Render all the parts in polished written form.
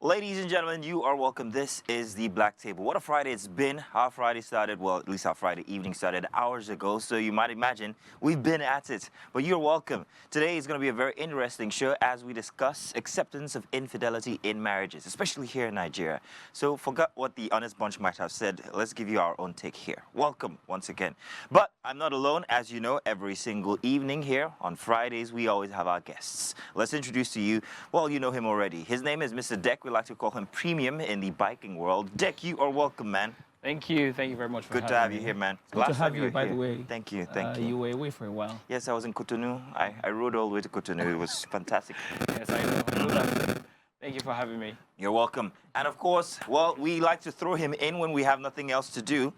Ladies and gentlemen, you are welcome. This is the Black Table. What a Friday it's been. Our Friday started, well, at least our Friday evening started hours ago, so you might imagine we've been at it. But you're welcome. Today is going to be a very interesting show as we discuss acceptance of infidelity in marriages, especially here in Nigeria. So forget what the honest bunch might have said. Let's give you our own take here. Welcome once again. But I'm not alone. As you know, every single evening here on Fridays, we always have our guests. Let's introduce to you, well, you know him already. His name is Mr. Deck. We like to call him Premium in the biking world. Deck, you are welcome, man. Thank you very much for having me. Good to have you here, man. Good to have you, by the way. Thank you, thank you. You were away for a while. Yes, I was in Cotonou. I rode all the way to Cotonou. It was fantastic. Yes, I know. Thank you for having me. You're welcome. And of course, well, we like to throw him in when we have nothing else to do.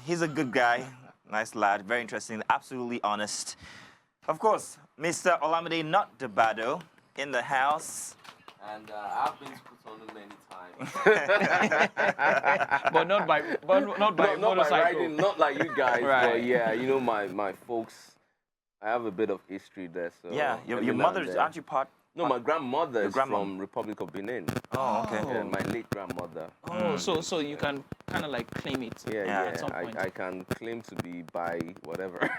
He's a good guy, nice lad, very interesting, absolutely honest. Of course, Mr. Olamide Not Debado in the house. And I've been to Cotonou many times. But not by motorcycle. Riding, not like you guys. Right. But yeah, you know my folks. I have a bit of history there. So Yeah, your mother's, aren't you part? No, my grandmother is from Republic of Benin. Oh, okay. Yeah, my late grandmother. Oh, so you can kind of like claim it. Yeah. At some point. I can claim to be by whatever.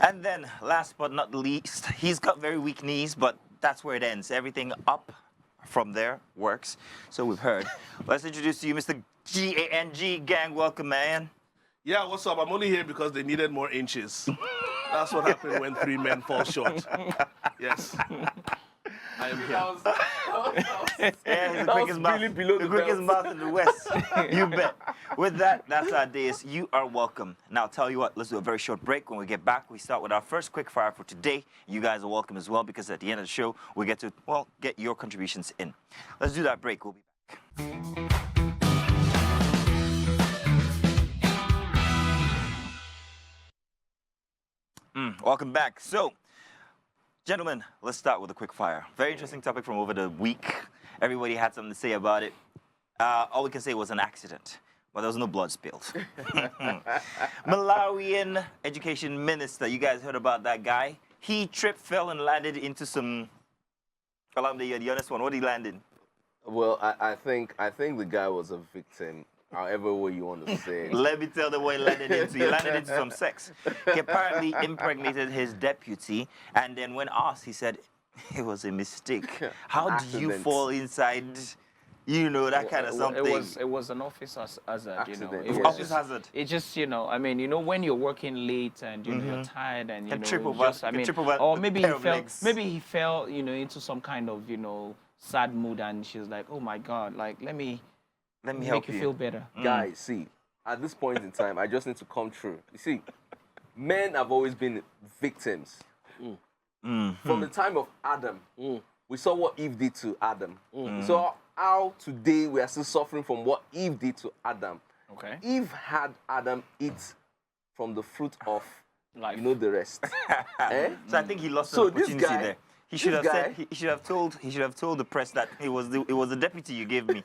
And then, last but not least, he's got very weak knees, but that's where it ends. Everything up from there works. So we've heard. Let's introduce to you Mr. G-A-N-G. Gang, welcome, man. Yeah, what's up? I'm only here because they needed more inches. That's what happened when three men fall short. Yes. I am here. Yeah, he's the quickest mouth, really below the the quickest belt. mouth in the West. You bet. With that, that's our days. You are welcome. Now, tell you what, let's do a very short break. When we get back, we start with our first quick fire for today. You guys are welcome as well because at the end of the show, we get to, well, get your contributions in. Let's do that break. We'll be back. Welcome back. So, gentlemen, let's start with a quick fire. Very interesting topic from over the week. Everybody had something to say about it. All we can say was an accident, but there was no blood spilled. Malawian education minister, you guys heard about that guy? He tripped, fell, and landed into some. Olamide, you're the honest one. What did he land in? Well, I think the guy was a victim. However way you want to say it. Let me tell the what he landed into. He landed into some sex. He apparently impregnated his deputy, and then when asked, he said it was a mistake. How do you fall inside, you know, that kind of something? It was an office hazard, you know. Accident, It yeah. was Office hazard. It just, you know, I mean, you know, when you're working late and you know, you're tired and you Can know, trip it's over- just, I can mean, trip over or a maybe pair he of fell, legs. you know, into some kind of, you know, sad mood, and she was like, oh my God, like let me Let me make help you you. feel better. Guys, see, at this point in time, I just need to come true. You see, men have always been victims. From the time of Adam, we saw what Eve did to Adam. We saw how today we are still suffering from what Eve did to Adam. Okay. Eve had Adam eat from the fruit of, Life. you know, the rest. Eh? So I think he lost So an this opportunity guy- there. He should this have guy- said. He should have told the press that it was the deputy you gave me.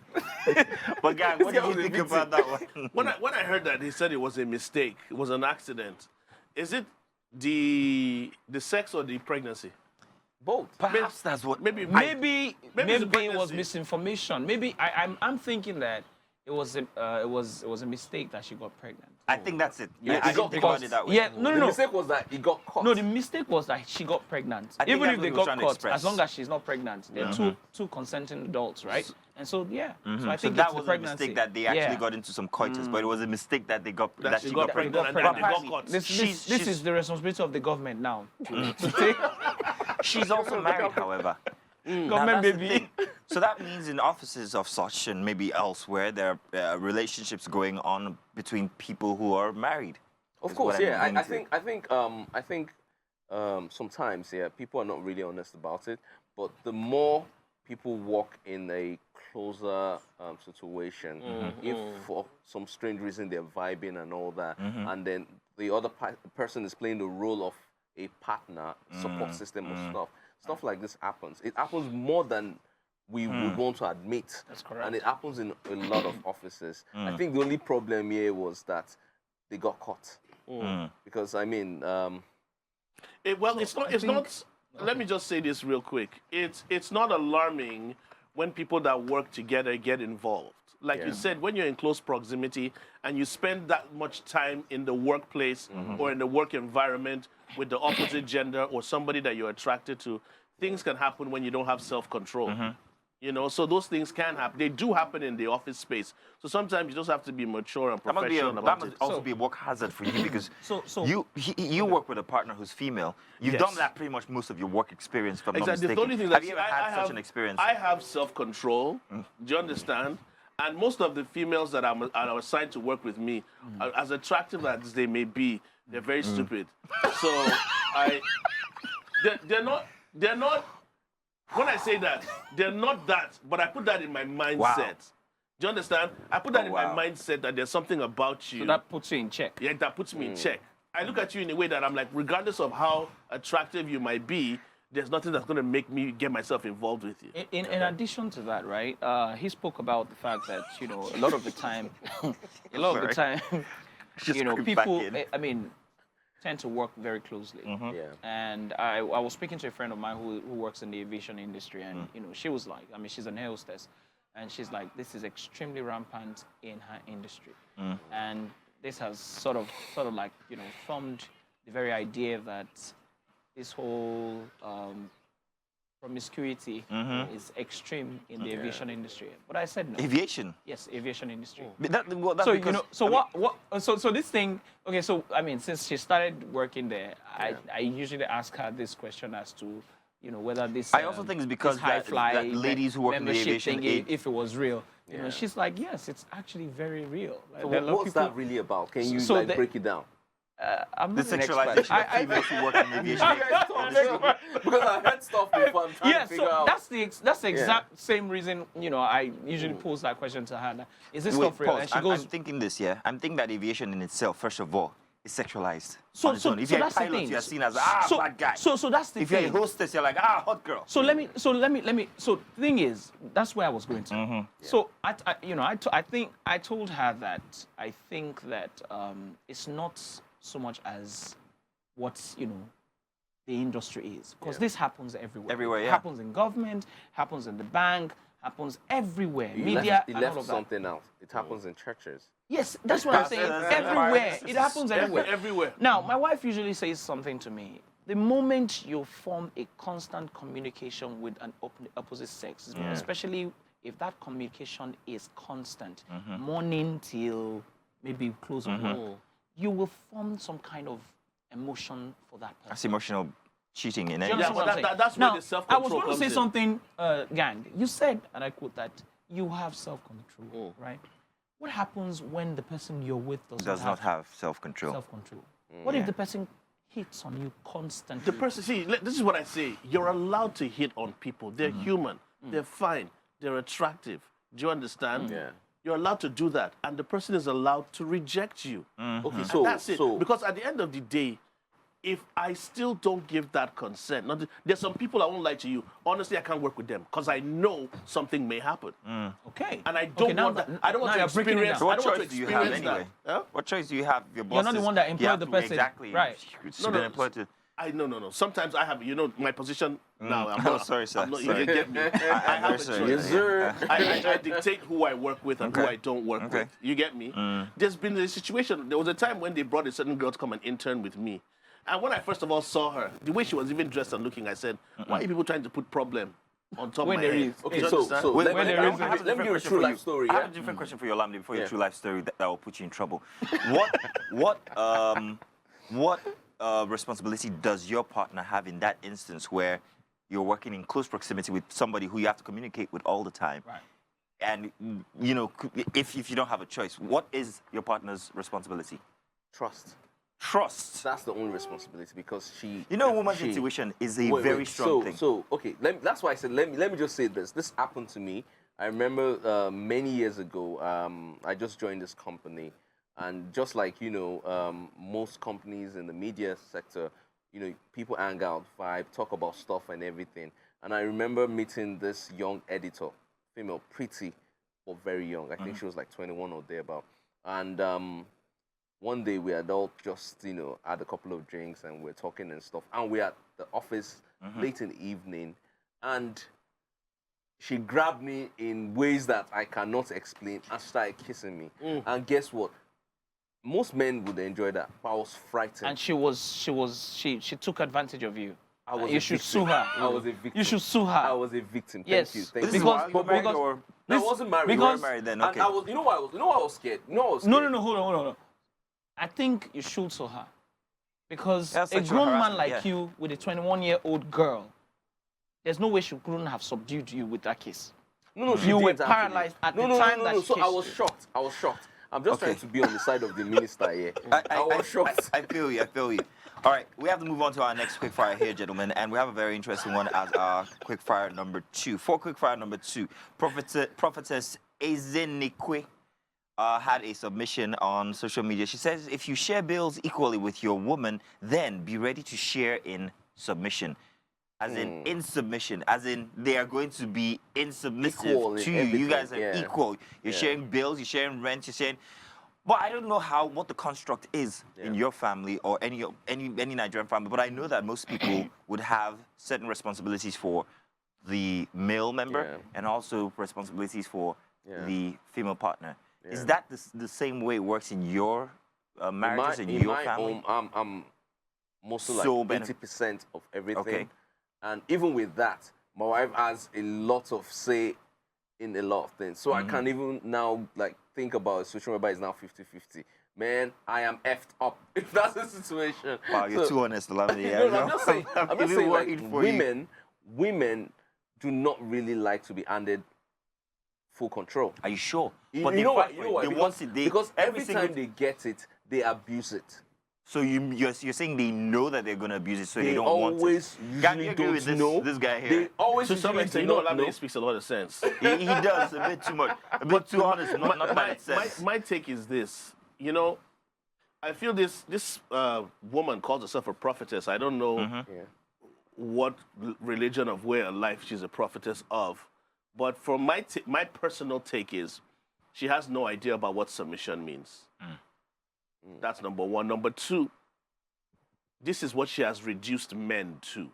But gang, what This did guy you was a think victim. about that one? When I heard that, he said it was a mistake. It was an accident. Is it the sex or the pregnancy? Both. Perhaps that's what. Maybe Maybe Maybe it's a it was pregnancy. misinformation. Maybe I'm thinking that it was a mistake that she got pregnant. I think that's it. Yeah, I it didn't got think about caught. it that way. Yeah, no, The no. mistake was that he got caught. No, the mistake was that she got pregnant. I think Even that's if what they he was got trying to caught, express. as long as she's not pregnant, they're two consenting adults, right? And so yeah, so I So think that it's the was a pregnancy. mistake that they actually Yeah. got into some coitus, but it was a mistake that they got That she she got got pregnant. pregnant and then they got Apparently, caught. This is the responsibility of the government now. To take She's also married, however. Now, government that's the baby. thing. So that means in offices of such and maybe elsewhere, there are relationships going on between people who are married. Of is course, what I'm yeah. I beginning think sometimes, yeah, people are not really honest about it. But the more people walk in a closer situation, if for some strange reason they're vibing and all that, and then the other person is playing the role of a partner, support system or stuff like this happens. It happens more than we would want to admit. That's correct. And it happens in a lot of offices. I think the only problem here was that they got caught. Because I mean, It's not. Let me just say this real quick. It's not alarming when people that work together get involved. Like you said, when you're in close proximity and you spend that much time in the workplace or in the work environment with the opposite gender or somebody that you're attracted to, things can happen when you don't have self-control. You know, so those things can happen. They do happen in the office space. So sometimes you just have to be mature and professional about that it. must also be a work hazard for you because So you work with a partner who's female. You've done that pretty much most of your work experience, if I'm not Exactly. mistaken. The only thing Have that you ever had such an experience? I have self-control. Do you understand? And most of the females that are assigned to work with me, as attractive as they may be, they're very stupid. So they're not. When I say that, they're not that, but I put that in my mindset. Wow. Do you understand? I put that in my mindset that there's something about you. So that puts you in check. Yeah, that puts me in check. I look at you in a way that I'm like, regardless of how attractive you might be, there's nothing that's going to make me get myself involved with you. In addition to that, right? He spoke about the fact that a lot of the time, Just creep back people. in. I mean, tend to work very closely. Yeah. And I was speaking to a friend of mine who works in the aviation industry, and she was like, I mean, she's an air hostess, and she's like, this is extremely rampant in her industry, and this has sort of like formed the very idea that this whole promiscuity is extreme in the aviation industry. But I said no. Aviation. Yes, aviation industry. But that's So because, so this thing. Okay, so I mean, since she started working there, I usually ask her this question as to whether this. I also think it's because this high fly that ladies who work in the membership aviation thing, if it was real. Yeah. She's like, yes, it's actually very real. Like, So there are a lot of what's people- that really about? Can you So break it down? I'm the not an expert. sexualization of females who work in aviation. Because I heard stuff before. I'm trying Yeah, to figure so out. that's the exact same reason I usually pose that question to her. Like, is this stuff real? Pause. And she I'm goes, thinking this, yeah. I'm thinking that aviation in itself, first of all, is sexualized. So- on its so- own. If so you're a that's the pilot, thing. you're seen as so bad guy. So that's the if thing. you're a hostess, you're like hot girl. So let me. So the thing is, that's where I was going to. So I think I told her that I think that it's not so much as what the industry is, because this happens everywhere. Everywhere, It yeah. happens in government, happens in the bank, happens everywhere. You Media left and all of that. something out. It happens in churches. Yes, that's what I'm saying. that's- Everywhere. It happens everywhere. Everywhere. Now, my wife usually says something to me. The moment you form a constant communication with an opposite sex, especially if that communication is constant, morning till maybe close of work, you will form some kind of emotion for that person. That's emotional cheating in Do any you Yeah, understand but what I'm saying? that's where Now, the self-control I was going to comes say in. something, gang. You said, and I quote that, you have self-control, right? What happens when the person you're with does not have self-control. self-control? What if the person hits on you constantly? The person, see, this is what I say. You're allowed to hit on people. They're human. They're fine. They're attractive. Do you understand? Yeah. You're allowed to do that. And the person is allowed to reject you. Okay, And so that's it. Because at the end of the day, if I still don't give that consent, there's some people I won't lie to you. Honestly, I can't work with them because I know something may happen. Okay. And I don't now want that. I don't want now to you're breaking it experience. down. So I what don't want choice to do you have experience anyway? that. Huh? What choice do you have? Your boss You're not the one that employed the person. Exactly. Right. No, employed to. No. Sometimes I have, my position now. I'm Oh, not, sorry, sir. I'm not, Sorry. You get me. I have a sorry. choice. Yes, sir. I dictate who I work with and who Okay. I don't work Okay. with. You get me? There's been a situation. There was a time when they brought a certain girl to come and intern with me. And when I first of all saw her, the way she was even dressed and looking, I said, why are you people trying to put problem on top When of my there head? is. Okay, Do you so understand? Wait, When wait, there I is- have a let me different give you a question true for life you. story. I have Yeah? a different question for you, Olamide, before your Yeah. true life story that will put you in trouble. What responsibility does your partner have in that instance where you're working in close proximity with somebody who you have to communicate with all the time? Right. And, if you don't have a choice, what is your partner's responsibility? Trust. Trust. That's the only responsibility because she. A woman's she- intuition is a Wait, very wait, strong thing. So okay, that's why I said let me just say this. This happened to me. I remember many years ago. I just joined this company, and just like most companies in the media sector, people hang out, vibe, talk about stuff and everything. And I remember meeting this young editor, female, pretty, but very young. I think she was like 21 or thereabout. And one day we had all just, had a couple of drinks and we're talking and stuff. And we're at the office late in the evening. And she grabbed me in ways that I cannot explain and started kissing me. And guess what? Most men would enjoy that, but I was frightened. And she took advantage of you. I was You a should victim. sue her. I was a victim. You should sue her. I was a victim. Yes. Thank you. Thank This you. is why you're married, because- or No, I wasn't married. you were because- married then? And Okay. I was, you know why I was scared? You know why I was scared? No, hold on. I think you should sue her. Because That's a sexual grown man harassment, like yeah. you with a 21-year-old girl, there's no way she couldn't have subdued you with that kiss. No, she You were didn't, actually. paralyzed at the no, time no, that no. she So I kissed was you. shocked. I was shocked. I'm just Okay. trying to be on the side of the minister here. I was shocked. I feel you. All right, we have to move on to our next quickfire here, gentlemen, and we have a very interesting one as our quickfire number 2. For quickfire number 2, Prophetess Ezenikwe had a submission on social media. She says, if you share bills equally with your woman, then be ready to share in submission. As in submission, as in they are going to be insubmissive Equal in to you. You guys are everything, yeah. equal. You're sharing bills, you're sharing rent, you're sharing. But I don't know what the construct is in your family or any Nigerian family. But I know that most people would have certain responsibilities for the male member and also responsibilities for the female partner. Yeah. Is that the same way it works in your marriages, in your my family? home, I'm mostly like So 80% of everything. Okay. And even with that, my wife has a lot of say in a lot of things. So I can't even now like think about a situation whereby it's now 50-50. Man, I am effed up if that's the situation. Wow, you're So- too honest, Olamide. No, I'm just saying, I'm just really saying like, worried for you. women do not really like to be handed full control. Are you sure? You But they know fight why? for it. They want it. Because every single- time they get it, they abuse it. So you're saying they know that they're going to abuse it, so they They don't want it. always Can you usually agree don't with this, know. this guy They here? always To some usually extent, do you know, not know. Olamide speaks a lot of sense. He does a bit too much, a bit too honest, not that sense. My take is this. You know, I feel this woman calls herself a prophetess. I don't know Yeah. what religion of way of life she's a prophetess of, but from my personal take is, she has no idea about what submission means. That's number one. Number two, this is what she has reduced men to.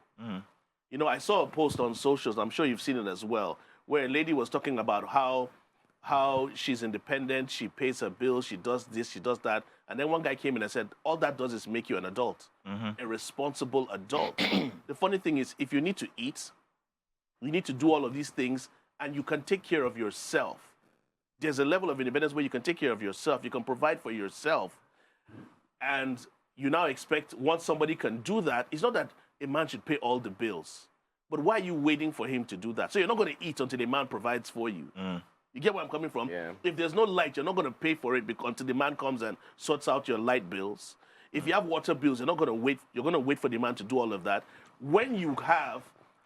You know, I saw a post on socials, I'm sure you've seen it as well, where a lady was talking about how she's independent, she pays her bills, she does this, she does that. And then one guy came in and said, all that does is make you an adult, a responsible adult. The funny thing is, if you need to eat, you need to do all of these things, and you can take care of yourself. There's a level of independence where you can take care of yourself, you can provide for yourself. And you now expect, once somebody can do that, it's not that a man should pay all the bills, but why are you waiting for him to do that? So you're not going to eat until the man provides for you. You get where I'm coming from? Yeah. If there's no light, you're not going to pay for it until the man comes and sorts out your light bills. If you have water bills, you're not going to wait. You're going to wait for the man to do all of that. When you have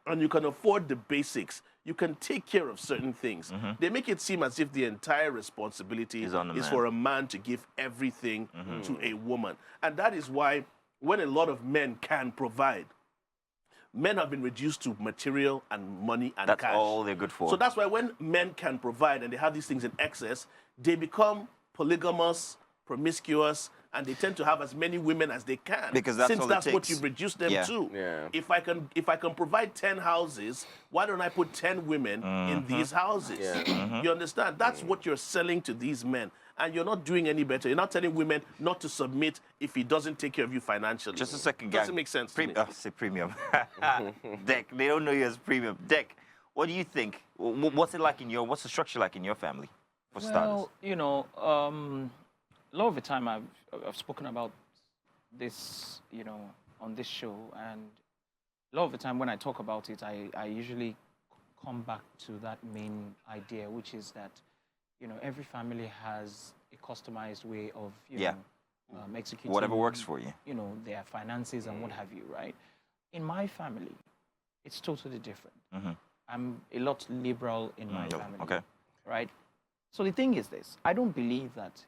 and you can afford the basics, you can take care of certain things. They make it seem as if the entire responsibility Is on the man. for a man to give everything to a woman. And that is why when a lot of men can provide, men have been reduced to material and money and That's cash. all they're good for. So that's why when men can provide and they have these things in excess, they become polygamous, promiscuous, and they tend to have as many women as they can. Because that's since all it that's what takes. you've reduced them Yeah. to. Yeah. If I can provide 10 houses, why don't I put 10 women in these houses? Yeah. You understand? That's what you're selling to these men. And you're not doing any better. You're not telling women not to submit if he doesn't take care of you financially. Just a second, gang. Doesn't make sense to me. Say premium. Dick, they don't know you as premium. Dick, what do you think? What's it like what's the structure like in your family, for starters? Well, you know, a lot of the time I've spoken about this, you know, on this show, and a lot of the time when I talk about it, I usually come back to that main idea, which is that, you know, every family has a customized way of, you know, executing Whatever works for you. You know, their finances and what have you, right? In my family, it's totally different. I'm a lot liberal in my family. Okay. Right? So the thing is this, I don't believe that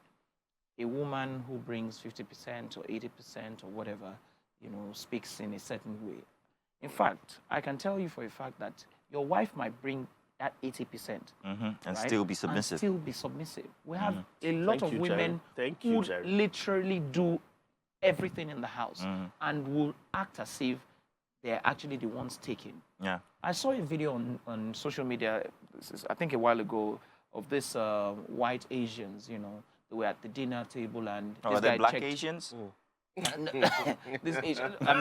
a woman who brings 50% or 80% or whatever, you know, speaks in a certain way. In fact, I can tell you for a fact that your wife might bring that 80%. And right? still be submissive. And still be submissive. We have a lot Thank of you, women Jerry. Thank you, who Jerry. literally do everything in the house and will act as if they're actually the ones taking. Yeah. I saw a video on social media I think a while ago, of this white Asians, you know, they were at the dinner table and Oh, this are they guy black checked. Asians? This Asian, I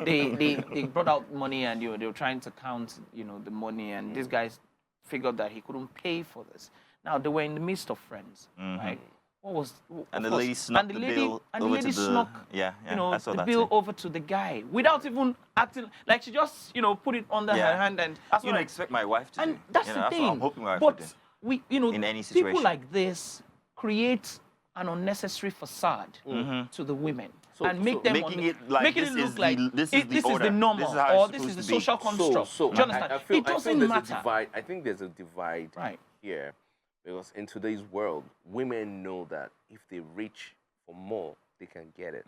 mean, they brought out money and they were trying to count, you know, the money, and this guy figured that he couldn't pay for this. Now they were in the midst of friends, right? What was And of the course, lady snuck the bill and the over lady to the snuck, yeah, you know, I saw the that bill too. over to the guy without even acting like she just, you know, put it under her hand, and That's what I expect my wife to do. and that's You the know, thing. That's what I'm hoping my wife but would do. we, you know, In any people situation. like this create an unnecessary facade to the women and make them making it like making this it look is like the- this is the this is order. the normal, This is how it's or this is the supposed to be. social construct. So Do you understand? I feel, It doesn't there's matter. A divide. I think there's a divide Right. here, because in today's world, women know that if they reach for more, they can get it.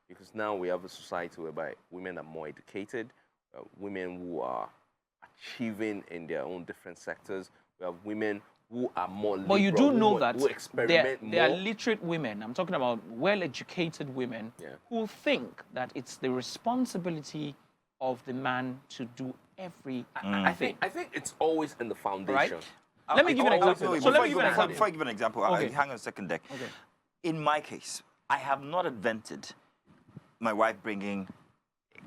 Because now we have a society whereby women are more educated, women who are achieving in their own different sectors. We have women who are more liberal, But you do know that who experiment there are more. literate women. I'm talking about well-educated women who think that it's the responsibility of the man to do everything. I think it's always in the foundation. Right? Let me give you an example. So let me give you an example. Before I give an example, Okay. hang on a second, Deck. Okay. In my case, I have not invented my wife bringing,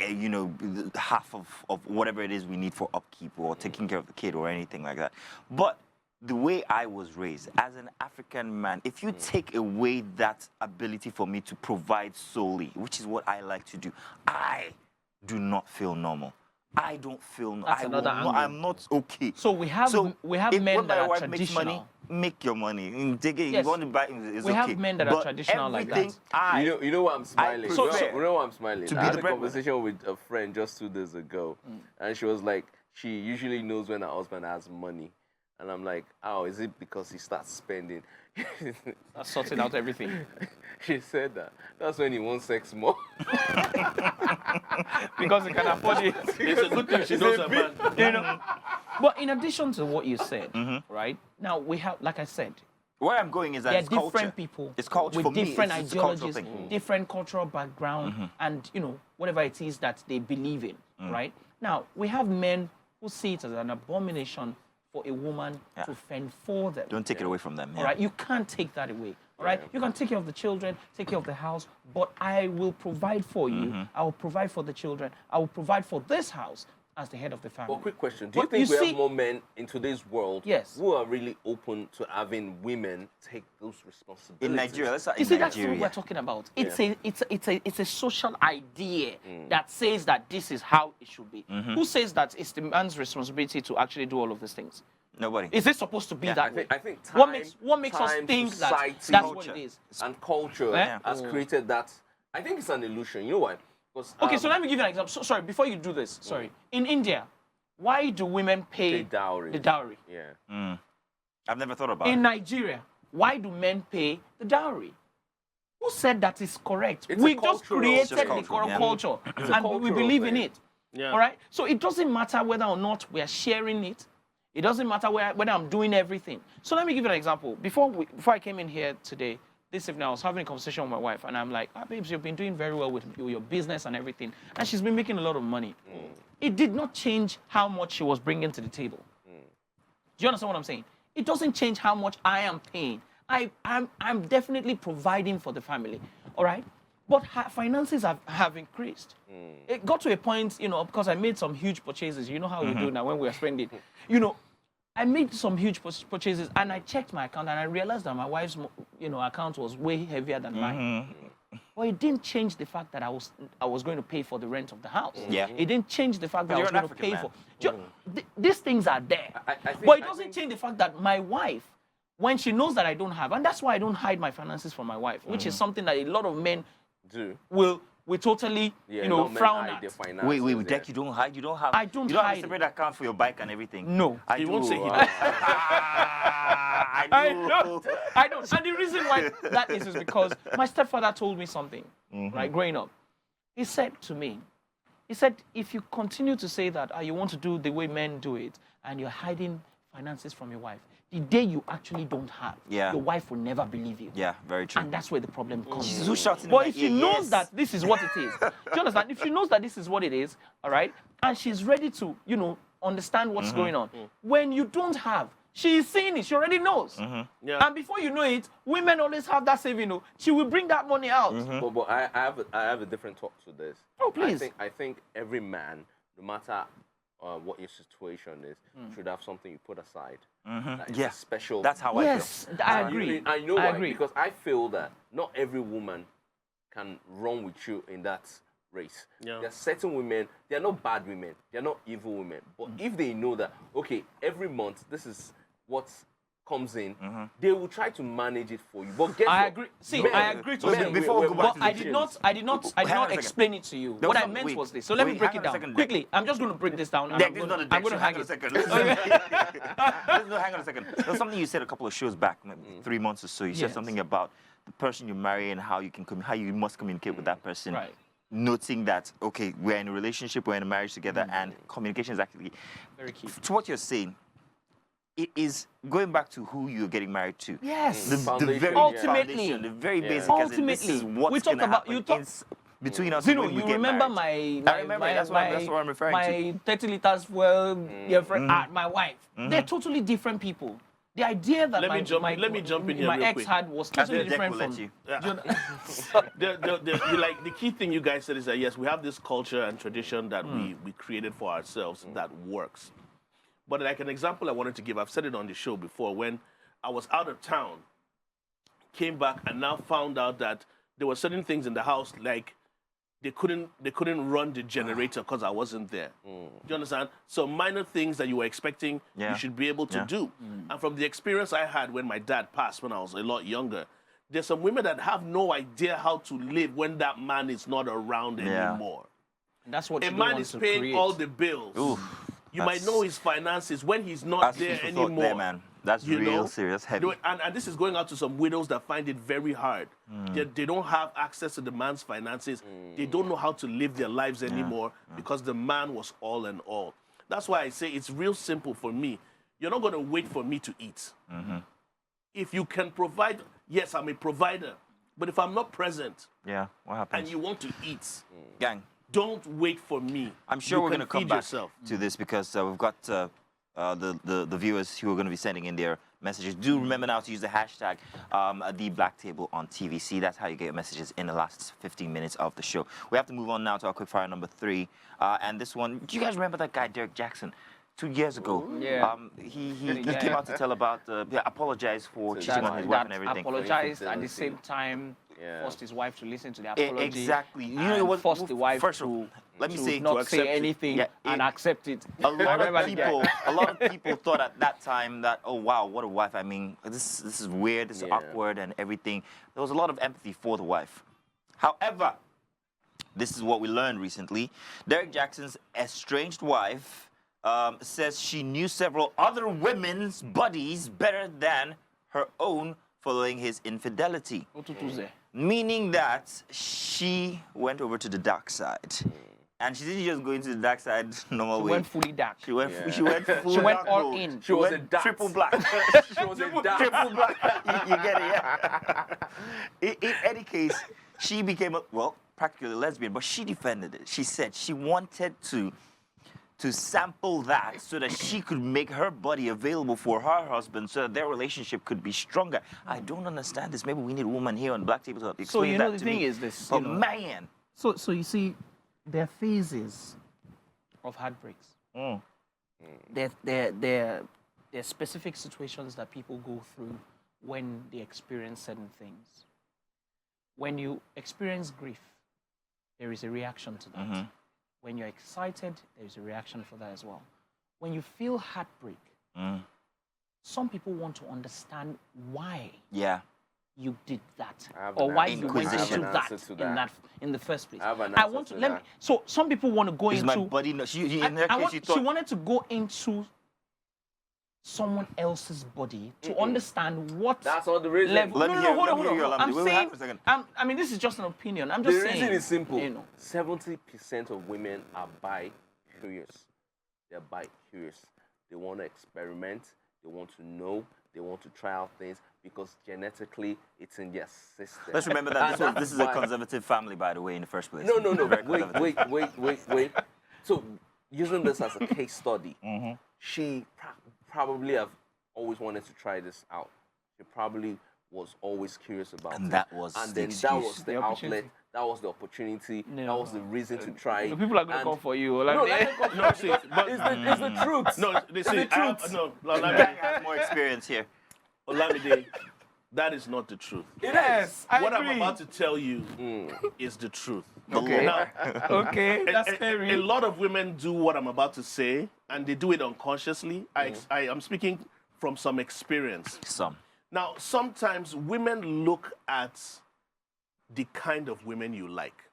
you know, half of whatever it is we need for upkeep or taking care of the kid or anything like that. But the way I was raised as an African man, if you take away that ability for me to provide solely, which is what I like to do, I do not feel normal. I don't feel. That's another angle. I'm not okay. So we have if men when that my are wife traditional. makes money, make your money. Take it. Yes. You want to buy it's We okay. have men that are But traditional like everything that. You know why I'm smiling? prefer You know why I'm smiling? to be I had the a breadwinner. conversation with a friend just 2 days ago, and she was like, she usually knows when her husband has money. And I'm like, oh, is it because he starts spending? That's sorting out everything. She said that. That's when he wants sex more. Because he can afford it. It's a good thing she knows a man. You know. But in addition to what you said, right? Now we have, like I said, Where I'm going is that there are it's different culture. people It's culture with for me. different It's a cultural ideologies, thing. different cultural background, and you know whatever it is that they believe in, right? Now we have men who see it as an abomination for a woman to fend for them. Don't take it away from them. Yeah. All right, you can't take that away. All right, you can take care of the children, take care of the house, but I will provide for you. I will provide for the children. I will provide for this house as the head of the family. But quick question: do you But think you we see- have more men in today's world Yes. who are really open to having women take those responsibilities? In Nigeria, let's start You in see, that's what Nigeria. we're talking about. It's a social idea that says that this is how it should be. Who says that it's the man's responsibility to actually do all of these things? Nobody. Is it supposed to be I that way? think what time, makes us time, think that society, that's what it is? and culture Yeah. has created that. I think it's an illusion. You know why? Because Okay, so let me give you an example. So, sorry, before you do this, sorry. In India, why do women pay dowry. the dowry? Yeah. I've never thought about In it. Nigeria, why do men pay the dowry? Who said that is correct? It's a We just cultural created thing. the Cultural, yeah. culture, a and we cultural believe in thing. it. Yeah. All right. So it doesn't matter whether or not we are sharing it. It doesn't matter whether I'm doing everything. So let me give you an example. Before I came in here today, this evening, I was having a conversation with my wife, and I'm like, babes, you've been doing very well with your business and everything, and she's been making a lot of money. It did not change how much she was bringing to the table. Do you understand what I'm saying? It doesn't change how much I am paying. I'm definitely providing for the family, all right? But her finances have increased. It got to a point, you know, because I made some huge purchases. You know how we do now when we are spending. You know, I made some huge purchases, and I checked my account, and I realized that my wife's, you know, account was way heavier than mine. But it didn't change the fact that I was going to pay for the rent of the house. Yeah. It didn't change the fact that I you're was an going to African pay man. for. These things are there. I think- But it I doesn't think- change the fact that my wife, when she knows that I don't have, and that's why I don't hide my finances from my wife, which is something that a lot of men Do. will totally, Yeah, you know, a lot of men frown hide at. their finances, Wait, yeah. Deck, you don't hide? You don't have? I don't You don't have hide a separate account for your bike and everything? No. I He do. won't say he I I do. don't. I don't. And the reason why that is because my stepfather told me something, right, growing up. He said to me, he said, if you continue to say that you want to do the way men do it, and you're hiding finances from your wife, the day you actually don't have, Yeah. your wife will never believe you. Yeah, very true. And that's where the problem comes. Jesus, who's shouting in But my if she ear? knows Yes. that this is what it is, do you understand? If she knows that this is what it is, all right, and she's ready to, you know, understand what's going on. When you don't have, she is seeing it. She already knows. Yeah. And before you know it, women always have that saving. She will bring that money out. But I have a different thought to this. Oh, please. I think every man, no matter what your situation is, should have something you put aside. That is Yeah. special. That's how I feel. Yes, I agree. I know I why, agree. because I feel that not every woman can run with you in that race. Yeah. There are certain women, they are not bad women, they are not evil women. But if they know that, okay, every month this is what comes in, they will try to manage it for you. But guess I what? agree. See, Men- I agree to men- you. Before we go back But to the I did gyms. not Hang on a second. explain it to you. There What was I some- meant wait, was this. So let me wait, break hang it on a down second, quickly. I'm just going to break this down. And Deck, I'm this is going not a to deck show. hang Hang on a it. second. Hang on a second. There's something you said a couple of shows back, maybe 3 months or so. You said Yes. something about the person you marry and how you can how you must communicate with that person. Right. Noting that, okay, we're in a relationship, we're in a marriage together, and communication is actually Very key. to what you're saying. It is going back to who you're getting married to. Yes. The Foundation, very yeah. Ultimately. foundation, the very Yeah. basic. As in, this is Ultimately, what's we talked gonna about- happen you talk- between us. Zeno, when we you get remember married. my I remember, that's what I'm referring my to. 30 liters fuel, your friend, my wife. They're totally different people. The idea that Let me my, jump- my, let me jump in here my real ex quick. had was That's totally the deck different will let from. you. The key thing you guys said is that yes, we have this culture and tradition that we created for ourselves that works. But like an example I wanted to give, I've said it on the show before, when I was out of town, came back and now found out that there were certain things in the house like they couldn't run the generator because I wasn't there. Do you understand? So minor things that you were expecting, Yeah. you should be able to Yeah. do. And from the experience I had when my dad passed when I was a lot younger, there's some women that have no idea how to live when that man is not around Yeah. anymore. And that's what A you don't man want is to paying create. all the bills. You might that's- know his finances when he's not That's there food for thought anymore. there, man. That's you real know? serious, heavy. And this is going out to some widows that find it very hard. They don't have access to the man's finances. They don't know how to live their lives anymore because the man was all in all. That's why I say it's real simple for me. You're not going to wait for me to eat. If you can provide, yes, I'm a provider. But if I'm not present Yeah, what happens? and you want to eat, Gang, don't wait for me. I'm sure You we're can going to come feed back yourself. to this because we've got the viewers who are going to be sending in their messages. Do remember now to use the hashtag TheBlackTable on TVC. That's how you get your messages in the last 15 minutes of the show. We have to move on now to our quickfire number 3. And this one, do you guys remember that guy, Derek Jackson? 2 years ago, Yeah. he came out to tell about, apologize for cheating That, on his wife that and everything. apologized at the Infidelity. same time, Yeah. forced his wife to listen to the apology. Exactly. You know, and it was forced the wife first of to all, let me to say, not to say accept it. anything Yeah, and it- accept it. a I lot remember of the guy. people, a lot of people thought at that time that, oh wow, what a wife. I mean, this is weird, this is Yeah. awkward and everything. There was a lot of empathy for the wife. However, this is what we learned recently. Derek Jackson's estranged wife says she knew several other women's buddies better than her own following his infidelity. Otutuze. Meaning that she went over to the dark side. And she didn't just go into the dark side normal She way. went fully dark. She went, Yeah. she went full She went dark all mode. in. She was went a dart. triple black. She was a dart. Triple black. You get it, yeah. In any case, she became practically a lesbian, but she defended it. She said she wanted to sample that so that she could make her body available for her husband so that their relationship could be stronger. I don't understand this. Maybe we need a woman here on Black Table to explain So you know that the to thing me. is this. But You know, man, so you see, there are phases of heartbreaks. There are specific situations that people go through when they experience certain things. When you experience grief, there is a reaction to that. When you're excited, there is a reaction for that as well. When you feel heartbreak, some people want to understand why yeah. you did that I have or an why answer. you went I have into an that, answer to in that. in the first place. I have an I answer want to to let me. that. So some people want to go Is my into. body not? She, in I her case, want- she she thought. wanted to go into someone else's body to understand what That's not the reason. level. Let no, me no, hear- no, hold let on, me hold hear you, on. Olamide. I'm Wait, saying. hang on a second. I mean, this is just an opinion. I'm The just saying. reason is simple. You know. 70% of women are bi-curious. They're bi-curious. They want to experiment. They want to know. They want to try out things because genetically it's in their system. Let's remember that And this is a why- conservative family, by the way, in the first place. No. Very Wait. conservative. So using this as a case study, she probably have always wanted to try this out. She probably was always curious about And it. that was and the then that excuse. was the The outlet, opportunity. that was the opportunity, No. that was the reason to try it. People are going to And- come for you. No, Like, let me come No, see, but it's the truth. no, they It's see, the truth. no, The Olamide, gang has more experience here. Olamide, that is not the truth. yes, I What agree. I'm about to tell you is the truth. Okay. Now, Okay, that's a fair. lot of women do what I'm about to say, and they do it unconsciously. I am speaking from some experience. Some. Now, sometimes women look at the kind of women you like.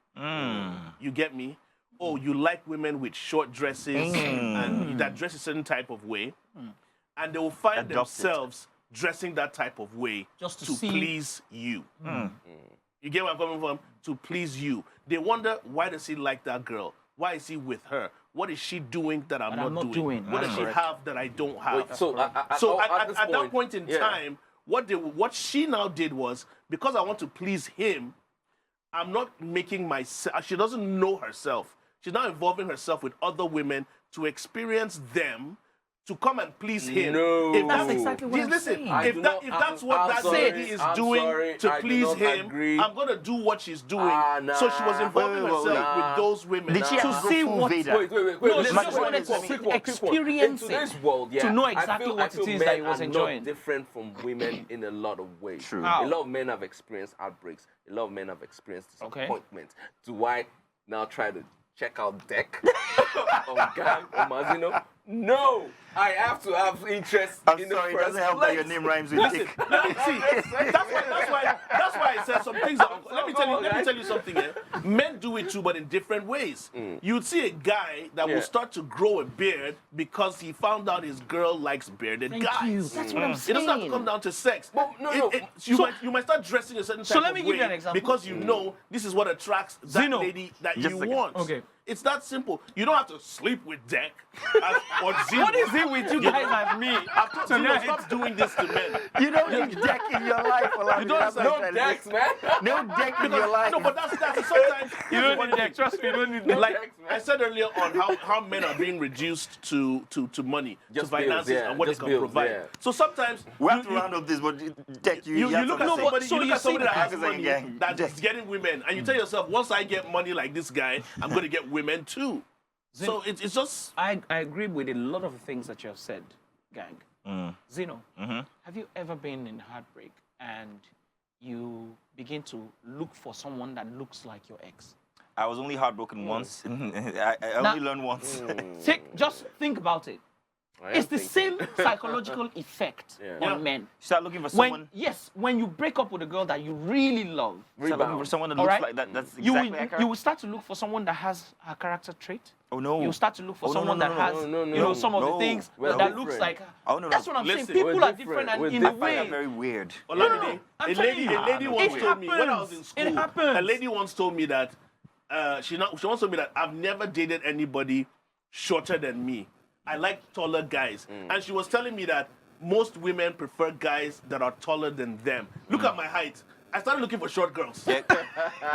You get me? Oh, you like women with short dresses and that dress a certain type of way, and they will find Adopt it. themselves dressing that type of way Just to to see- please you. You get where I'm coming from? To please you. They wonder, why does he like that girl? Why is he with her? What is she doing that I'm not doing? What does That's she correct. have that I don't have? Wait, so So at this at that point in yeah. time, what she now did was, because I want to please him, I'm not making myself. She doesn't know herself. She's now involving herself with other women to experience them, to come and please him. No. If That's exactly what I'm listen, saying. I if do that not- if that's what I'm that sorry, lady is I'm doing sorry, to I do please not him, agree. I'm gonna do what she's doing. Nah. So she was involving Wait, herself nah. with those women Did she to have to see go full what. Vader? Wait. No, Listen, she just wanted to quick one. experience In it. today's world, yeah, know I exactly feel- what I feel it is men that he was are enjoying. Not different from women in a lot of ways. True. How? A lot of men have experienced outbreaks. A lot of men have experienced Okay. disappointment. Do I now try to check out Deck or Gang or Mazino? No, I have to have interest I'm in the sorry, it first doesn't help place. that your name rhymes with Listen, dick. see, that's why I said some things. Let me tell you something. Men do it too, but in different ways. You'd see a guy that Yeah. will start to grow a beard because he found out his girl likes bearded Thank guys. you. That's what I'm It saying. doesn't have to come down to sex. But no. You might start dressing a certain type let me of give you way an example. because you know this is what attracts that Zeno. lady that Just you a second. want. Okay. It's that simple. You don't have to sleep with Deck or Zeno. What is it with you guys like me? I've told Zeno, stop doing this to men. You don't need deck in your life, Olami. You don't That's what have I'm trying to Dex, say. man. No deck in your life. No, but that's sometimes You don't need that. Trust me, you don't need that. like Dex, man. I said earlier on how men are being reduced to money, Just to finances, bills, yeah, and what they just can bills, provide. yeah. So sometimes We have to round up this, but deck, you have look at something to say. somebody, so you look you at somebody see that has the- money gang, that's just- getting women, and you tell yourself, once I get money like this guy, I'm going to get women too. So it's just I agree with a lot of the things that you have said, gang. Zeno, have you ever been in heartbreak and you begin to look for someone that looks like your ex? I was only heartbroken once. I only learned once. Just think about it. It's the same psychological effect Yeah. on men. Start looking for someone. When you break up with a girl that you really love, Start looking for someone that All looks right. like that. That's you exactly will, like her. you will start to look for someone that has her character trait. Oh no. You will start to look for Oh, no, someone no, that no, has, no, you know, some of no. the things We're that different. looks like her. Oh, no, no. That's what I'm Listen, saying. People we're are different. different We're and in the I find that way. very weird. Olamide, I'm a telling lady you. once It told me when I was in happens. school. It happens. A lady once told me that she once told me that I've never dated anybody shorter than me. I like taller guys, and she was telling me that most women prefer guys that are taller than them. Look at my height. I started looking for short girls. Yeah.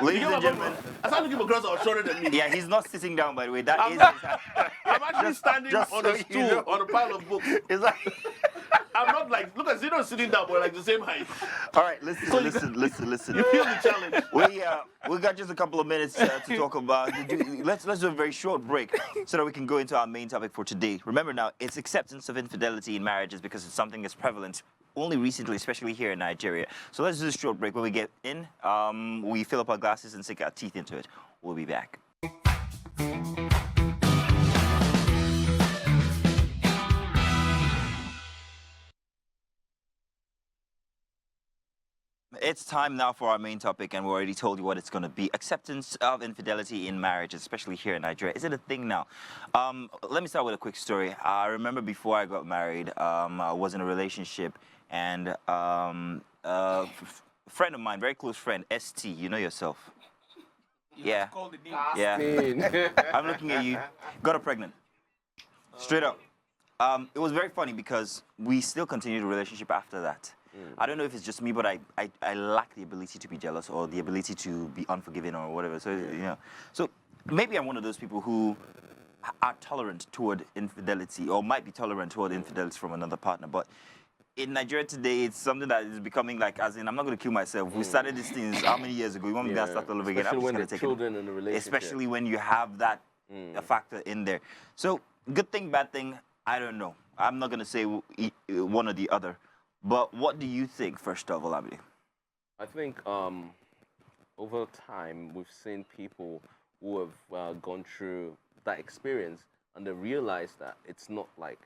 Ladies You know and what gentlemen. I started looking for girls that are shorter than me. Yeah, he's not sitting down, by the way. That I'm is not- his hand. I'm actually standing just on so a you stool know. on a pile of books. It's like. I'm not like, look at Zeno sitting down, but like the same height. All right, listen. You feel the challenge. We got just a couple of minutes to talk about. Let's do a very short break so that we can go into our main topic for today. Remember now, it's acceptance of infidelity in marriages because it's something that's prevalent only recently, especially here in Nigeria. So let's do a short break. When we get in, we fill up our glasses and sink our teeth into it. We'll be back. It's time now for our main topic, and we already told you what it's going to be. Acceptance of infidelity in marriage, especially here in Nigeria. Is it a thing now? Let me start with a quick story. I remember before I got married, I was in a relationship, and a friend of mine, very close friend, ST, you know yourself. Yeah. Yeah. I'm looking at you. Got her pregnant. Straight up. It was very funny because we still continued the relationship after that. I don't know if it's just me, but I lack the ability to be jealous or the ability to be unforgiving or whatever. So, you know. So maybe I'm one of those people who are tolerant toward infidelity or might be tolerant toward infidelity from another partner. But in Nigeria today, it's something that is becoming like, as in, I'm not going to kill myself. We started these things how many years ago? You want me to start all over again? Especially when I'm the just children in the relationship. especially when you have that a factor in there. So, good thing, bad thing, I don't know. I'm not going to say one or the other. But what do you think, first of all, Abdi? I think over time, we've seen people who have gone through that experience and they realize that it's not like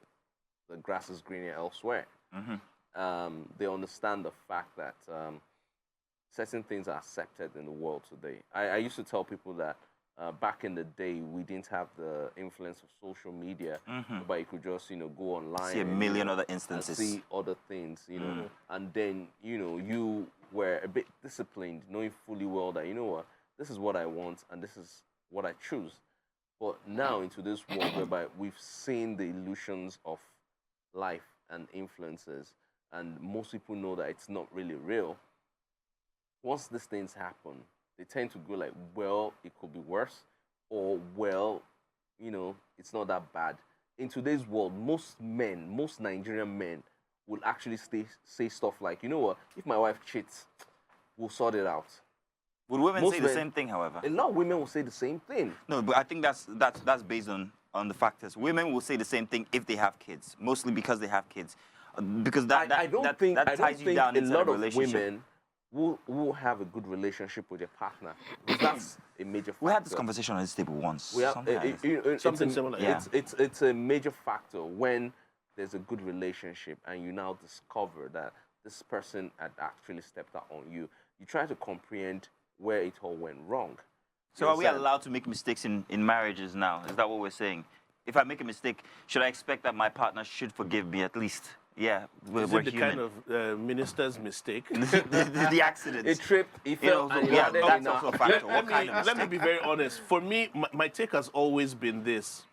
the grass is greener elsewhere. They understand the fact that certain things are accepted in the world today. I used to tell people that back in the day, we didn't have the influence of social media, but you could just, go online. See a million other instances. And see other things, and then, you were a bit disciplined, knowing fully well that, what, this is what I want and this is what I choose. But now into this world whereby we've seen the illusions of life and influences, and most people know that it's not really real. Once these things happen, they tend to go like, well, it could be worse, or well, it's not that bad. In today's world, most Nigerian men will actually say stuff like, you know what, if my wife cheats, we'll sort it out. Would women say the same thing, however? A lot of women will say the same thing. No, but I think that's based on the factors. Women will say the same thing if they have kids, mostly because they have kids. Because I don't think you down a into lot the of relationship. women will have a good relationship with their partner. Because that's a major factor. We had this conversation on this table once. We have, Something similar. Yeah. It's a major factor when there's a good relationship and you now discover that this person had actually stepped out on you. You try to comprehend where it all went wrong. So are we allowed to make mistakes in marriages now? Is that what we're saying? If I make a mistake, should I expect that my partner should forgive me at least? Yeah, we're Is it the human. kind of minister's mistake? the accident. It tripped, he fell, and yeah, landed that's in also a a... factor. What kind of Let me mistake? be very honest. For me, my take has always been this.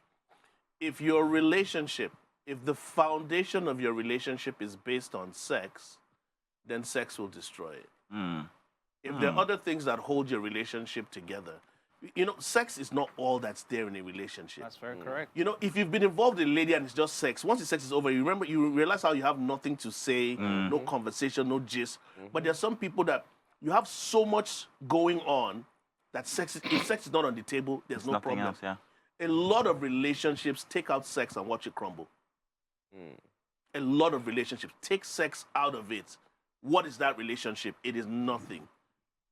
If your relationship, if the foundation of your relationship is based on sex, then sex will destroy it. If there are other things that hold your relationship together, sex is not all that's there in a relationship. That's very correct. If you've been involved in a lady and it's just sex, once the sex is over, you realize how you have nothing to say, no conversation, no gist. But there are some people that you have so much going on that if sex is not on the table, there's no Nothing problem. else, yeah. A lot of relationships take out sex and watch it crumble. A lot of relationships take sex out of it. What is that relationship? It is nothing.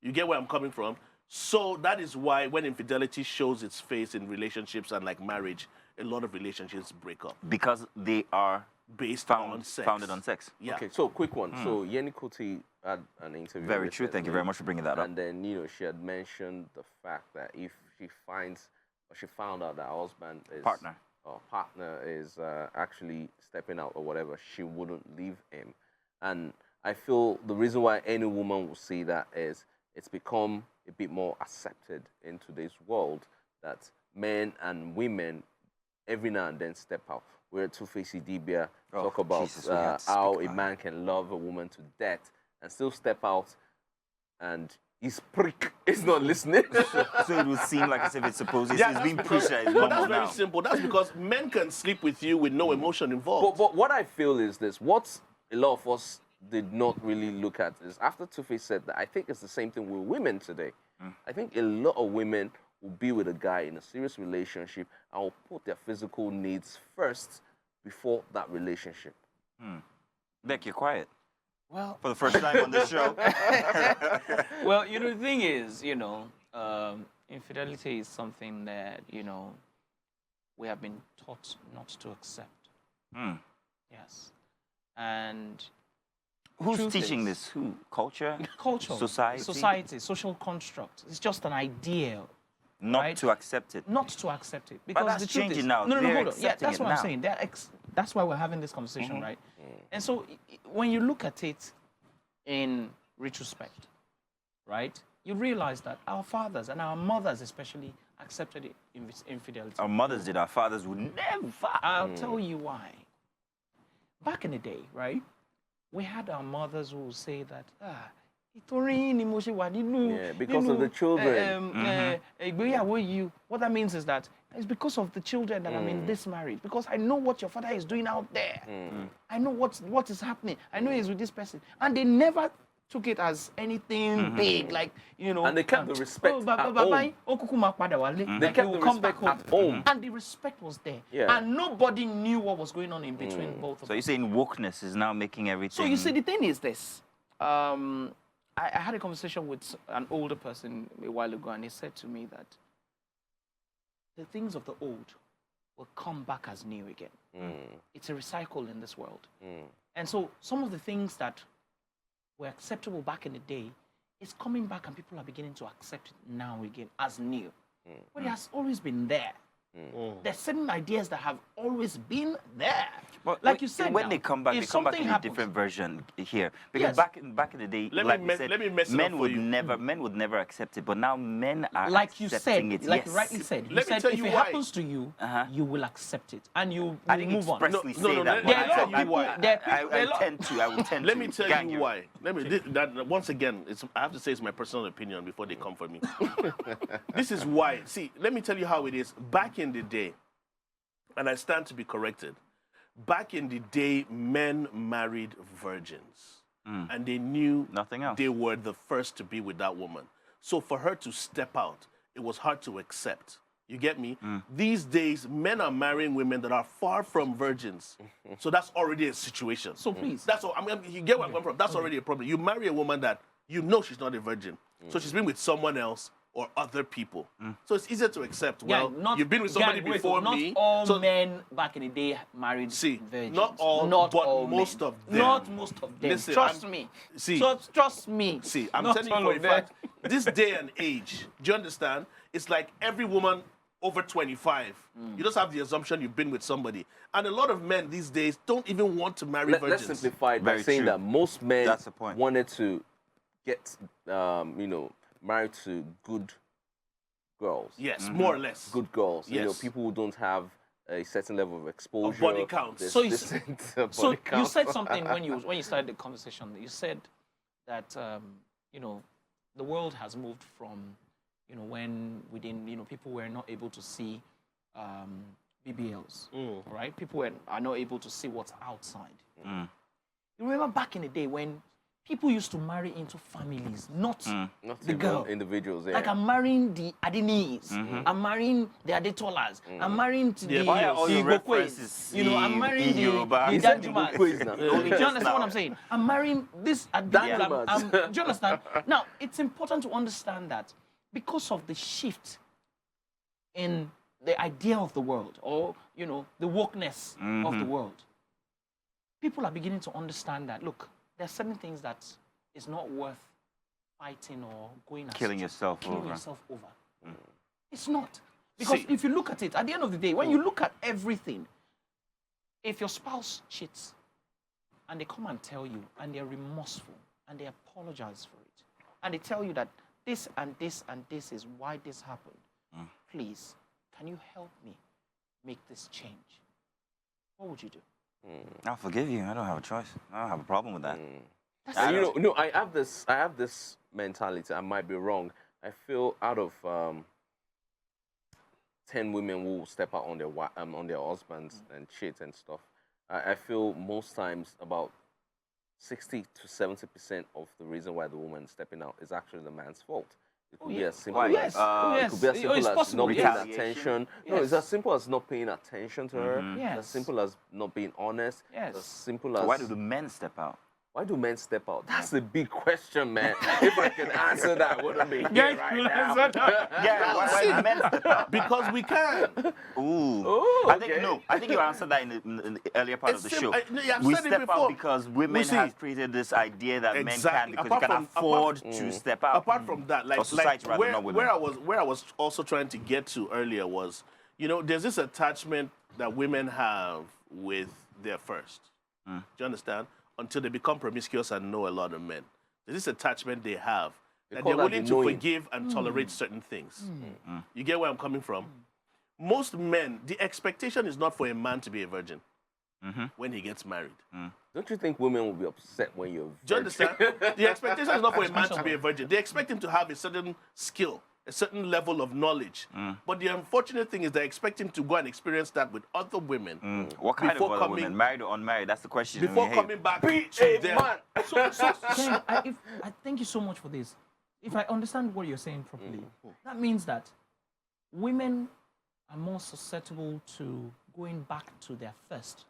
You get where I'm coming from? So that is why when infidelity shows its face in relationships and like marriage, a lot of relationships break up. Because they are Based on sex. founded on sex. Yeah. Okay, so quick one. So Yeni Kuti had an interview. Very true. Thank you very much for bringing that up. And then, she had mentioned the fact that if she found out that her husband is... partner is actually stepping out or whatever, she wouldn't leave him. And I feel the reason why any woman will say that is it's become a bit more accepted in today's world that men and women every now and then step out. We're at Two-Face Idibia, talk about how a man can love a woman to death and still step out and his prick is not listening. So it would seem like as if it's supposed to. Yeah, It's that's being because- pushed that it's But normal that's very now. simple. That's because men can sleep with you with no emotion involved. But what I feel is this, what a lot of us did not really look at is after Two-Face said that, I think it's the same thing with women today. I think a lot of women will be with a guy in a serious relationship and will put their physical needs first before that relationship. Beck, you're quiet. Well, For the first time on this show. well, the thing is, infidelity is something that, we have been taught not to accept. Yes. And Who's truth teaching is- this? Who? Culture? culture, Society? social construct. It's just an idea, Not right? to accept it. not to accept it. Because that's the truth changing is, now. No, They're hold on. Yeah, accepting that's it what I'm now. saying. That's why we're having this conversation, right? And so when you look at it in retrospect, right, you realize that our fathers and our mothers especially accepted infidelity. Our mothers did. Our fathers would never. I'll tell you why. Back in the day, right, we had our mothers who would say that, Yeah, because of the children. What that means is that it's because of the children that I'm in this marriage. Because I know what your father is doing out there. I know what is happening. I know he's with this person. And they never took it as anything big, like, And they kept the respect at home. They kept the respect at home. And the respect was there. Yeah. And nobody knew what was going on in between both of them. So you're saying wokeness is now making everything... So you see, the thing is this. I had a conversation with an older person a while ago, and he said to me that the things of the old will come back as new again. It's a recycle in this world. And so some of the things that were acceptable back in the day is coming back, and people are beginning to accept it now again as new. But it has always been there. There's certain ideas that have always been there. Well, like you said, when they come back, they come back in a different version here. Because back in the day, men would never accept it, but now men are accepting it. Like you rightly said, you said if it happens to you, you will accept it and you will move on. I will tend to. Let me tell you why. Once again, I have to say it's my personal opinion before they come for me. This is why. See, let me tell you how it is. Back in the day, and I stand to be corrected, back in the day, men married virgins. And they knew nothing else. They were the first to be with that woman. So for her to step out, it was hard to accept. You get me? These days, men are marrying women that are far from virgins. So that's already a situation. So please. That's all. I mean, you get where I'm coming from. That's already a problem. You marry a woman that you know she's not a virgin. So she's been with someone else or other people. So it's easier to accept. Well, you've been with somebody before me. Not all men back in the day married virgins. Not all, but most of them. Not most of them. Listen, trust me. Trust me. See, I'm telling you for a fact, this day and age, do you understand? It's like every woman over 25. You just have the assumption you've been with somebody. And a lot of men these days don't even want to marry virgins. Let's simplify it by saying that most men wanted to get, married to good girls. Yes, more or less. Good girls. Yes. People who don't have a certain level of exposure. Body counts. So you said something when you started the conversation. You said that the world has moved from when people were not able to see BBLs, right? People are not able to see what's outside. You remember back in the day when people used to marry into families, not the girl. Individuals, yeah. Like I'm marrying the Adenis, I'm marrying the Adetolas, I'm marrying the Igbokwes, I'm marrying the Danjumas. Do you understand what I'm saying? I'm marrying this Danjumas. Do you understand? Now, it's important to understand that because of the shift in the idea of the world, or the wokeness of the world, people are beginning to understand that, look, there are certain things that is not worth fighting or killing yourself over. It's not. Because if you look at it, at the end of the day, when you look at everything, if your spouse cheats and they come and tell you and they're remorseful and they apologize for it and they tell you that this and this and this is why this happened, please, can you help me make this change? What would you do? I'll forgive you. I don't have a choice. I don't have a problem with that. I have this mentality. I might be wrong. I feel out of 10 women who step out on their husbands and cheat and stuff, I feel most times about 60 to 70% of the reason why the woman is stepping out is actually the man's fault. It could be as simple as it could be as simple as not paying attention. No, it's as simple as not paying attention to her. Yes. As simple as not being honest. Yes. As simple as why do the men step out? Why do men step out? That's a big question, man. If I can answer that, wouldn't be here right now. Why do men step out? Because we can. I think you answered that in the earlier part of the show. We step out because women have created this idea that men can, because you can afford to step out. Apart from that, where I was also trying to get to earlier was, there's this attachment that women have with their first. Do you understand? Until they become promiscuous and know a lot of men. There's this attachment they have that they're willing to forgive and tolerate certain things. You get where I'm coming from? Most men, the expectation is not for a man to be a virgin. when he gets married. Don't you think women will be upset when you're Do you understand? The expectation is not for a man to be a virgin. They expect him to have a certain skill, a certain level of knowledge. But the unfortunate thing is they expect him to go and experience that with other women. What kind of other women? Married or unmarried? That's the question. Before coming back Be to a them. man. Ken, I thank you so much for this. If I understand what you're saying properly, that means that women are more susceptible to going back to their first.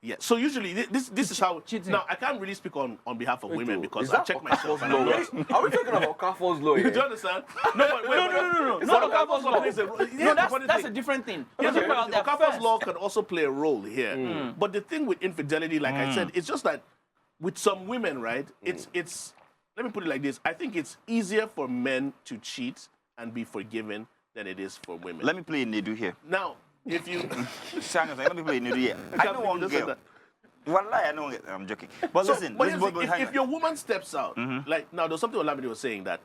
Yeah. So usually this is how. Cheating. Now I can't really speak on behalf of women because Is I that check myself. Okafor's And I'm law? not. Are we talking about Okafor's law Do here? you understand? No, but wait, No. It's Not not Okafor's law. plays a role. Here's No, the funny that's thing. a different thing. Here's You're the talking funny about thing. their Okafor's first. law can also play a role here. But the thing with infidelity, like I said, it's just that with some women, right? It's. Let me put it like this. I think it's easier for men to cheat and be forgiven than it is for women. Let me play Nedu here. Now, if you. Let me play Nedu here. I know one Just like girl. that. Wallahi, I know. I'm joking. But So, listen, but listen, here's the thing, hang if on. your woman steps out, like now, there's something Olamide was saying that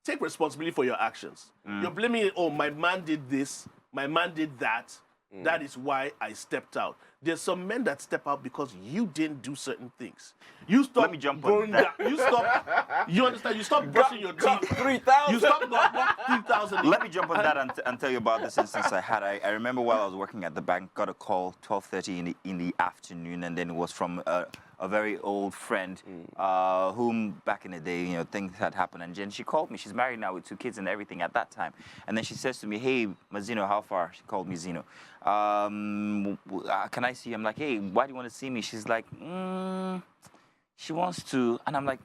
take responsibility for your actions. You're blaming it. Oh, my man did this. My man did that. That is why I stepped out. There's some men that step out because you didn't do certain things. You stop. Let me jump on going that. down. You stop. You understand? You stop brushing your Got teeth. 3,000. You stop got 3,000. Let me jump on that and tell you about this instance I had. I remember while I was working at the bank, got a call 12:30 in the afternoon, and then it was from a very old friend whom back in the day, things had happened. And then she called me. She's married now with 2 kids and everything at that time. And then she says to me, "Hey, Mazino, how far?" She called me Zino. Can I see you? I'm like, "Hey, why do you want to see me?" She's like, she wants to. And I'm like,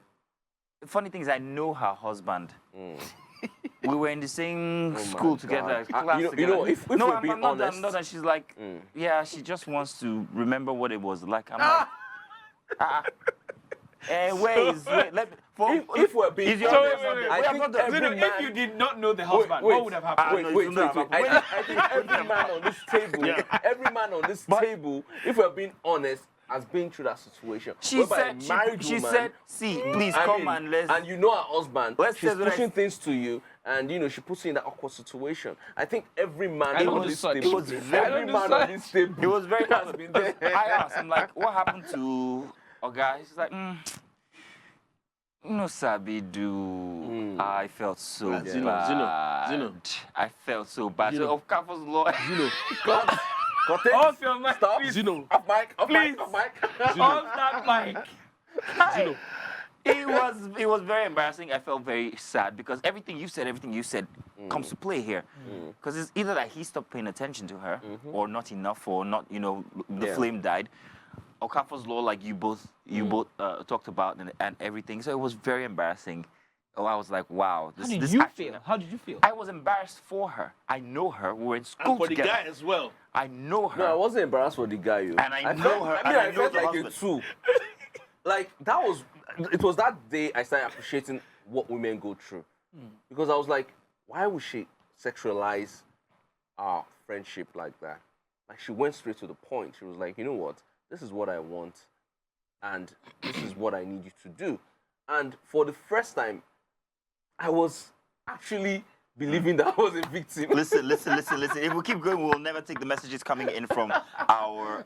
the funny thing is, I know her husband. We were in the same school together, God. class You together. know, if no, we're I'm being not. honest- I'm not. And she's like, yeah, she just wants to remember what it was like. I'm like, If we're being is your honest, husband there? I We have think not done- every Zeno, man- if you did not know the husband, wait, what would have happened? no, Wait. it's not. I think every man on this table, every man on this table, if we're being honest, has been through that situation. She whereby said, a married she woman, said, see, please I come mean, and let's. and you know her husband, Let's she's say that pushing things to you, and she puts you in that awkward situation. I think every man don't on do this such. table, It was very- every I don't do man on such. this table, It was very. has been there. I asked him like, what happened to a guy? He's like, no, Sabi, do. I felt so bad. Zeno. I felt so bad. Zeno. So of course, Lord. Cut it. Off your mic, Stop. please. Zeno. Off mic. Off Please. mic. Off mic. Off that mic. Zeno. It was very embarrassing. I felt very sad because everything you said comes to play here. Because it's either that he stopped paying attention to her, or not enough, or not, the flame died. Okafor's law, like you both talked about and everything. So it was very embarrassing. Oh, I was like, wow. How did you feel? How did you feel? I was embarrassed for her. I know her. We were in school And for together. the guy as well. I know her. No, I wasn't embarrassed for the guy. And I know her, I mean, and I I know felt the like it husband. too. Like it was that day I started appreciating what women go through, because I was like, why would she sexualize our friendship like that? Like she went straight to the point. She was like, you know what? This is what I want, and this is what I need you to do. And for the first time, I was actually believing that I was a victim. Listen. If we keep going, we'll never take the messages coming in from our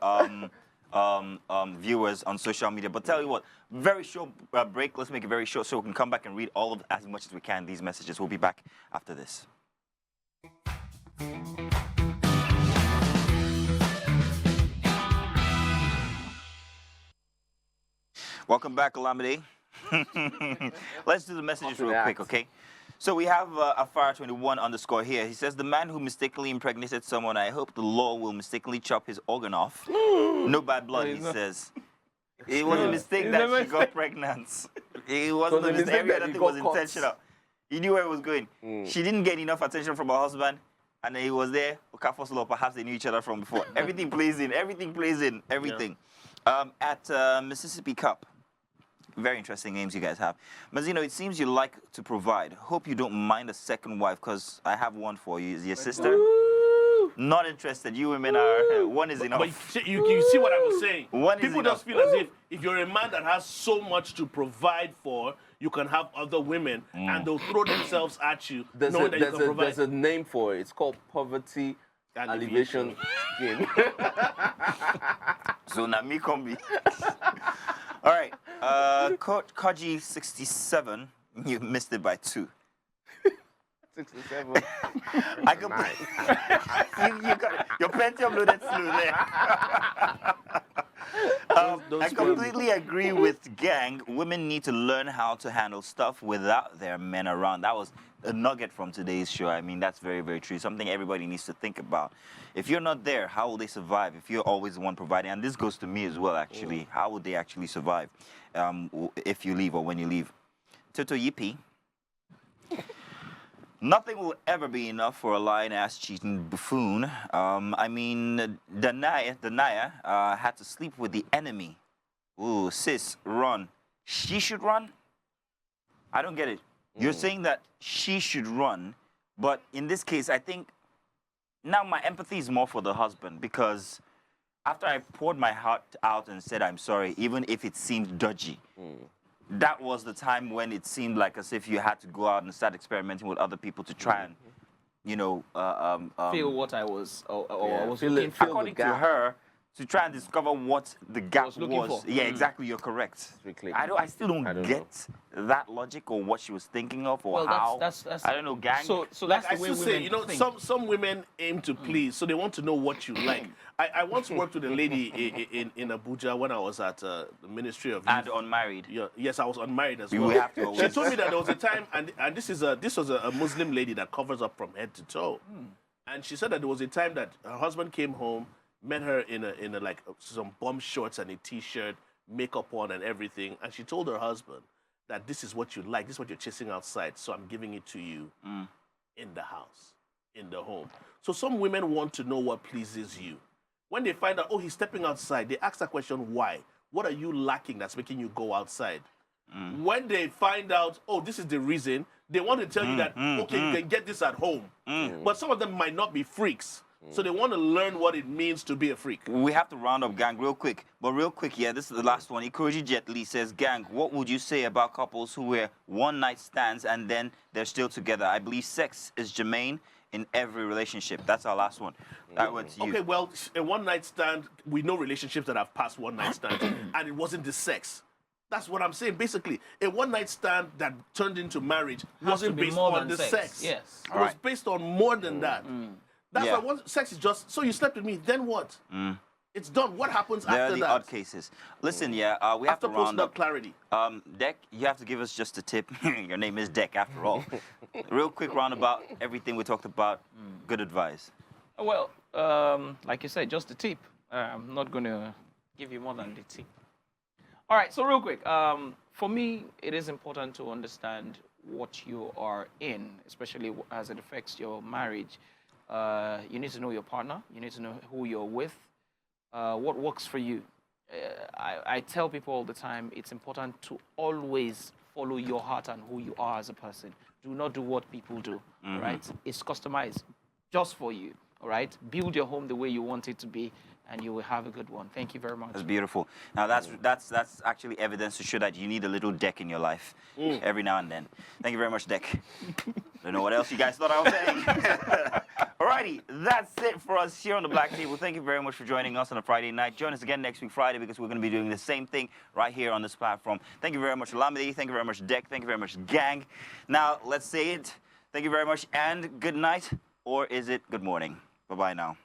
viewers on social media. But tell you what, very short break. Let's make it very short so we can come back and read all of as much as we can these messages. We'll be back after this. Welcome back, Olamide. Let's do the messages real quick, okay? So we have Afar21_ here. He says, the man who mistakenly impregnated someone, I hope the law will mistakenly chop his organ off. No bad blood, he says. It was a mistake that she got pregnant. It wasn't a mistake. Every other thing was intentional. He knew where it was going. She didn't get enough attention from her husband, and then he was there. Okafor's law, perhaps they knew each other from before. Everything plays in. Everything. At Mississippi Cup. Very interesting names you guys have. Mazino, it seems you like to provide. Hope you don't mind a second wife, because I have one for you. Is your sister? Woo! Not interested. You women are, one is enough. But you see what I was saying? One is People enough. just feel as if you're a man that has so much to provide for, you can have other women, and they'll throw themselves at you, knowing that you can provide. There's a name for it. It's called poverty Elevation scheme. So now me combi. All right, Koji 67, you missed it by 2. 67. I can you got it. Your Pentium loaded slew there. I completely agree with Gang. Women need to learn how to handle stuff without their men around. That was a nugget from today's show. I mean, that's very, very true. Something everybody needs to think about. If you're not there, how will they survive? If you're always the one providing, and this goes to me as well, actually, how would they actually survive if you leave or when you leave? Toto Yippee. Nothing will ever be enough for a lying-ass cheating buffoon. I mean, Danaya had to sleep with the enemy. Ooh, sis, run. She should run? I don't get it. You're saying that she should run, but in this case, I think now my empathy is more for the husband, because after I poured my heart out and said I'm sorry, even if it seemed dodgy, that was the time when it seemed like as if you had to go out and start experimenting with other people to try and, you know, feel what I was, or Yeah, I was feel looking it- for. feel the according to gap. her, to try and discover what the gap was looking for. Yeah, exactly. You're correct. Strictly. I still don't, I don't get that logic or what she was thinking of or Well, how. that's I don't know, Gang. So Like that's I the way still women say, you know, think. some women aim to please, so they want to know what you like. I once worked with a lady in Abuja when I was at the Ministry of Youth. and unmarried. Yeah, yes, I was unmarried as We well. have to She always- told me that there was a time, and this was a Muslim lady that covers up from head to toe, and she said that there was a time that her husband came home, met her in a like some bum shorts and a t-shirt, makeup on and everything, and she told her husband that this is what you like, this is what you're chasing outside, so I'm giving it to you in the house, in the home. So some women want to know what pleases you. When they find out, oh, he's stepping outside, they ask that question, why? What are you lacking that's making you go outside? When they find out, oh, this is the reason, they want to tell you that, okay, you can get this at home. But some of them might not be freaks. So they want to learn what it means to be a freak. We have to round up, Gang, real quick. But real quick, yeah, this is the last one. Ikoji Jet Li says, Gang, what would you say about couples who wear one-night stands and then they're still together? I believe sex is germane in every relationship. That's our last one. That went to you. Okay, well, a one-night stand, we know relationships that have passed one-night stands, and it wasn't the sex. That's what I'm saying. Basically, a one-night stand that turned into marriage wasn't be based more on than the sex. sex. Yes. It was based on more than that. That's Yeah. why sex is just, so you slept with me, then what? It's done. What happens There are after the that? odd cases. Listen, yeah, we have After to round posting up up. clarity. Deck, you have to give us just a tip. Your name is Deck, after all. Real quick roundabout, everything we talked about, good advice. Well, like you said, just a tip. I'm not going to give you more than the tip. All right, so real quick, for me, it is important to understand what you are in, especially as it affects your marriage. You need to know your partner. You need to know who you're with, what works for you. I tell people all the time, it's important to always follow your heart and who you are as a person. Do not do what people do, all right? It's customized just for you, all right? Build your home the way you want it to be, and you will have a good one. Thank you very much. That's beautiful. Now that's actually evidence to show that you need a little Deck in your life every now and then. Thank you very much, Deck. Don't know what else you guys thought I was saying. Alrighty, that's it for us here on the Black Table. Thank you very much for joining us on a Friday night. Join us again next week Friday, because we're going to be doing the same thing right here on this platform. Thank you very much, Olamide. Thank you very much, Deck. Thank you very much, Gang. Now let's say it. Thank you very much and good night, or is it good morning? Bye-bye now.